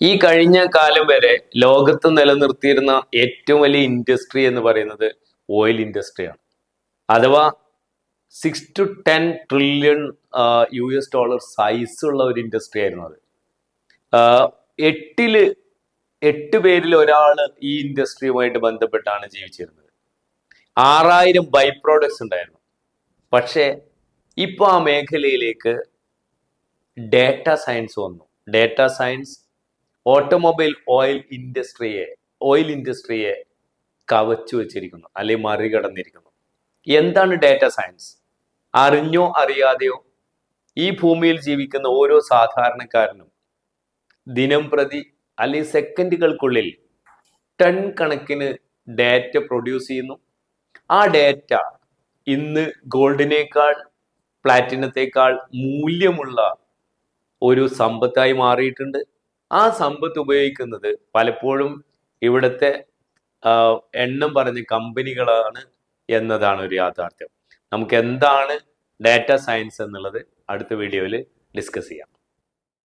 ഈ കഴിഞ്ഞ കാലം വരെ ലോകത്ത് നിലനിർത്തിയിരുന്ന ഏറ്റവും വലിയ ഇൻഡസ്ട്രി എന്ന് പറയുന്നത് ഓയിൽ ഇൻഡസ്ട്രിയാണ്. അഥവാ 6 to 10 trillion US dollar size ഉള്ള ഒരു ഇൻഡസ്ട്രി ആയിരുന്നു അത്. ആഹ് എട്ടില് 8 പേരിൽ ഒരാൾ ഈ ഇൻഡസ്ട്രിയുമായിട്ട് ബന്ധപ്പെട്ടാണ് ജീവിച്ചിരുന്നത്. 6000 ബൈ പ്രോഡക്ട്സ് ഉണ്ടായിരുന്നു. പക്ഷേ ഇപ്പൊ ആ മേഖലയിലേക്ക് ഡേറ്റ സയൻസ് വന്നു. ഡേറ്റ സയൻസ് ഓട്ടോമൊബൈൽ ഓയിൽ ഇൻഡസ്ട്രിയെ കവച്ചു വെച്ചിരിക്കുന്നു, അല്ലെങ്കിൽ മറികടന്നിരിക്കുന്നു. എന്താണ് ഡേറ്റ സയൻസ്? അറിഞ്ഞോ അറിയാതെയോ ഈ ഭൂമിയിൽ ജീവിക്കുന്ന ഓരോ സാധാരണക്കാരനും ദിനം പ്രതി അല്ലെങ്കിൽ സെക്കൻഡുകൾക്കുള്ളിൽ ടൺ കണക്കിന് ഡേറ്റ പ്രൊഡ്യൂസ് ചെയ്യുന്നു. ആ ഡേറ്റ ഇന്ന് ഗോൾഡിനേക്കാൾ പ്ലാറ്റിനത്തെക്കാൾ മൂല്യമുള്ള ഒരു സമ്പത്തായി മാറിയിട്ടുണ്ട്. ആ സമ്പത്ത് ഉപയോഗിക്കുന്നത് പലപ്പോഴും ഇവിടുത്തെ എണ്ണം പറഞ്ഞ കമ്പനികളാണ് എന്നതാണ് ഒരു യാഥാർത്ഥ്യം. നമുക്ക് എന്താണ് ഡാറ്റ സയൻസ് എന്നുള്ളത് അടുത്ത വീഡിയോയിൽ ഡിസ്കസ് ചെയ്യാം.